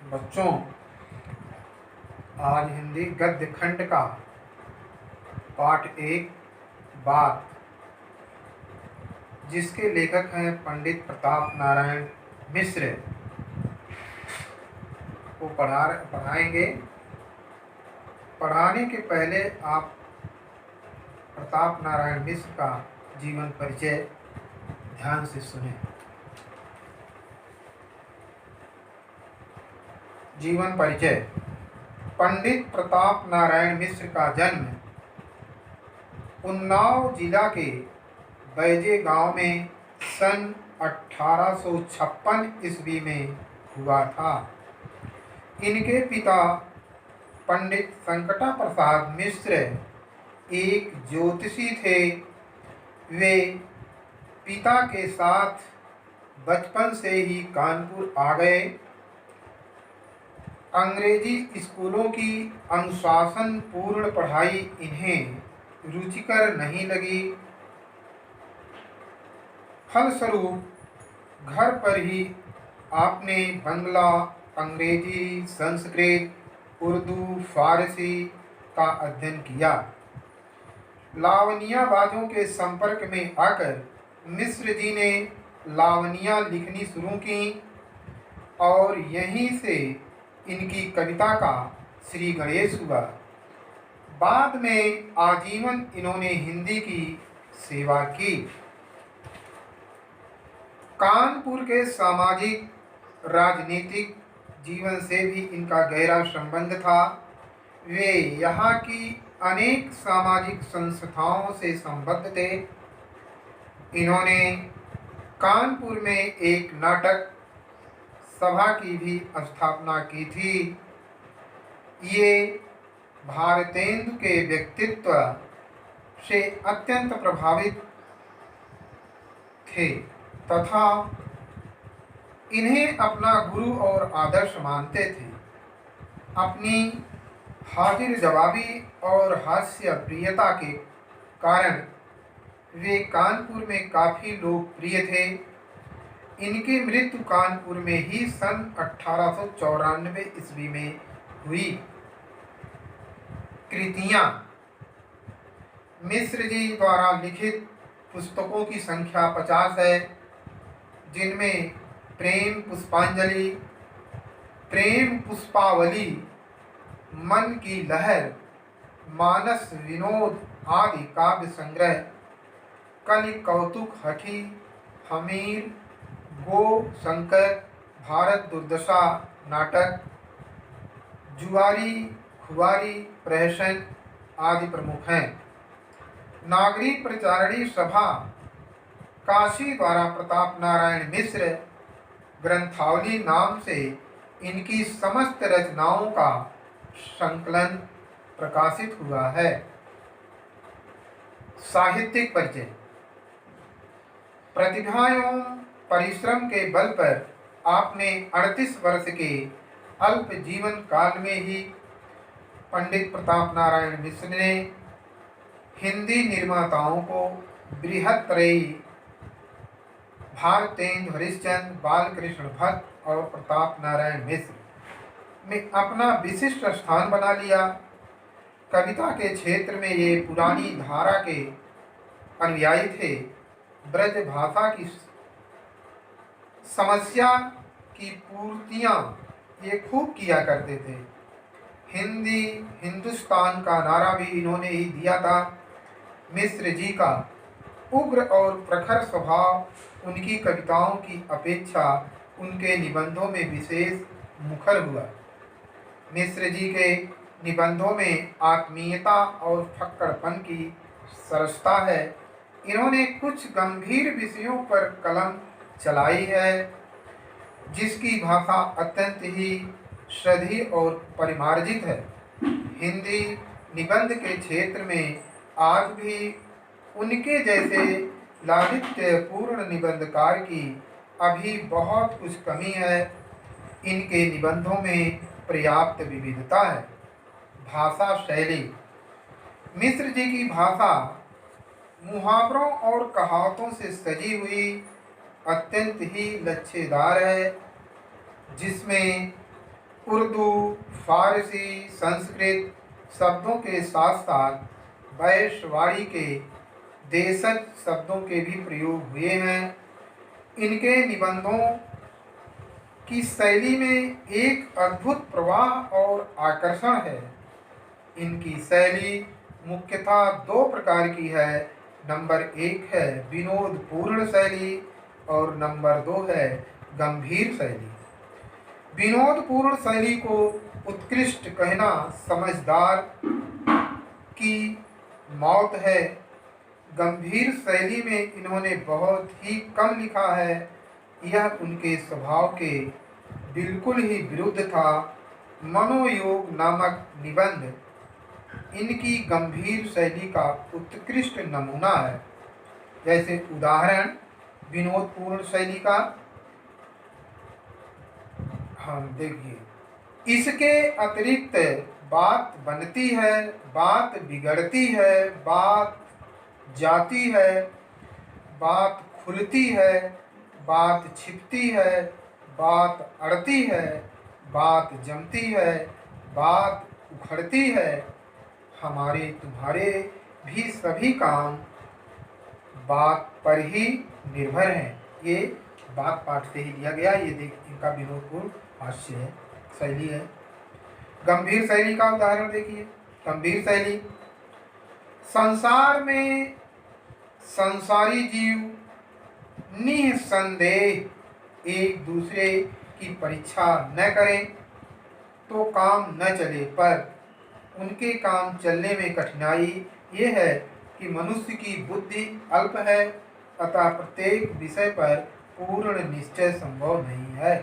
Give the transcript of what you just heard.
बच्चों, आज हिंदी गद्य खंड का पाठ 1 बात, जिसके लेखक हैं पंडित प्रताप नारायण मिश्र, को पढ़ाएंगे। पढ़ाने के पहले आप प्रताप नारायण मिश्र का जीवन परिचय ध्यान से सुनें। जीवन परिचय। पंडित प्रताप नारायण मिश्र का जन्म उन्नाव जिला के बैजे गांव में सन 1856 ईस्वी में हुआ था। इनके पिता पंडित संकटा प्रसाद मिश्र एक ज्योतिषी थे। वे पिता के साथ बचपन से ही कानपुर आ गए। अंग्रेजी स्कूलों की अनुशासन पूर्ण पढ़ाई इन्हें रुचिकर नहीं लगी। फलस्वरूप घर पर ही आपने बंगला, अंग्रेजी, संस्कृत, उर्दू, फारसी का अध्ययन किया। लावनियाबाजों के संपर्क में आकर मिश्र जी ने लावनियाँ लिखनी शुरू की और यहीं से इनकी कविता का श्री गणेश हुआ। बाद में आजीवन इन्होंने हिंदी की सेवा की। कानपुर के सामाजिक राजनीतिक जीवन से भी इनका गहरा संबंध था। वे यहाँ की अनेक सामाजिक संस्थाओं से संबद्ध थे। इन्होंने कानपुर में एक नाटक सभा की भी स्थापना की थी। ये भारतेंदु के व्यक्तित्व से अत्यंत प्रभावित थे तथा इन्हें अपना गुरु और आदर्श मानते थे। अपनी हाजिर जवाबी और हास्य प्रियता के कारण वे कानपुर में काफ़ी लोकप्रिय थे। इनकी मृत्यु कानपुर में ही सन 1894 ईस्वी में हुई। कृतियाँ। मिश्र जी द्वारा लिखित पुस्तकों की संख्या 50 है, जिनमें प्रेम पुष्पांजलि, प्रेम पुष्पावली, मन की लहर, मानस विनोद आदि काव्य संग्रह, कलि कौतुक हठी, हमीर, गो शंकर, भारत दुर्दशा नाटक, जुआरी खुआरी प्रहसन आदि प्रमुख हैं। नागरिक प्रचारणी सभा काशी द्वारा प्रताप नारायण मिश्र ग्रंथावली नाम से इनकी समस्त रचनाओं का संकलन प्रकाशित हुआ है। साहित्यिक परिचय। प्रतिभा एवं परिश्रम के बल पर आपने 38 वर्ष के अल्प जीवन काल में ही पंडित प्रताप नारायण मिश्र ने हिंदी निर्माताओं को बृहत्त्रयी भारतेंदु हरिश्चंद्र, बालकृष्ण भट्ट और प्रताप नारायण मिश्र में अपना विशिष्ट स्थान बना लिया। कविता के क्षेत्र में ये पुरानी धारा के अनुयायी थे। ब्रज भाषा की समस्या की पूर्तियाँ ये खूब किया करते थे। हिंदी हिंदुस्तान का नारा भी इन्होंने ही दिया था। मिश्र जी का उग्र और प्रखर स्वभाव उनकी कविताओं की अपेक्षा उनके निबंधों में विशेष मुखर हुआ। मिश्र जी के निबंधों में आत्मीयता और फक्कड़पन की सरसता है। इन्होंने कुछ गंभीर विषयों पर कलम चलाई है, जिसकी भाषा अत्यंत ही सधी और परिमार्जित है। हिंदी निबंध के क्षेत्र में आज भी उनके जैसे लालित्यपूर्ण निबंधकार की अभी बहुत कुछ कमी है। इनके निबंधों में पर्याप्त विविधता है। भाषा शैली। मिश्र जी की भाषा मुहावरों और कहावतों से सजी हुई अत्यंत ही लच्छेदार है, जिसमें उर्दू, फारसी, संस्कृत शब्दों के साथ साथ वैश्यवाड़ी के देशज शब्दों के भी प्रयोग हुए हैं। इनके निबंधों की शैली में एक अद्भुत प्रवाह और आकर्षण है। इनकी शैली मुख्यतः दो प्रकार की है। नंबर 1 है विनोदपूर्ण शैली और नंबर 2 है गंभीर शैली। विनोदपूर्ण शैली को उत्कृष्ट कहना समझदार की मौत है। गंभीर शैली में इन्होंने बहुत ही कम लिखा है। यह उनके स्वभाव के बिल्कुल ही विरुद्ध था। मनोयोग नामक निबंध इनकी गंभीर शैली का उत्कृष्ट नमूना है। जैसे उदाहरण विनोदपूर्ण शैली का हम देखिए। इसके अतिरिक्त बात बनती है, बात बिगड़ती है, बात जाती है, बात खुलती है, बात छिपती है, बात अड़ती है, बात जमती है, बात उखड़ती है। हमारे तुम्हारे भी सभी काम बात पर ही निर्भर हैं। ये बात पाठ से ही लिया गया। ये देख इनका विनोदपूर्ण हास्य है, शैली है। गंभीर शैली का उदाहरण देखिए। गंभीर शैली संसार में संसारी जीव निसंदेह एक दूसरे की परीक्षा न करें तो काम न चले, पर उनके काम चलने में कठिनाई ये है कि मनुष्य की बुद्धि अल्प है, अतः प्रत्येक विषय पर पूर्ण निश्चय संभव नहीं है।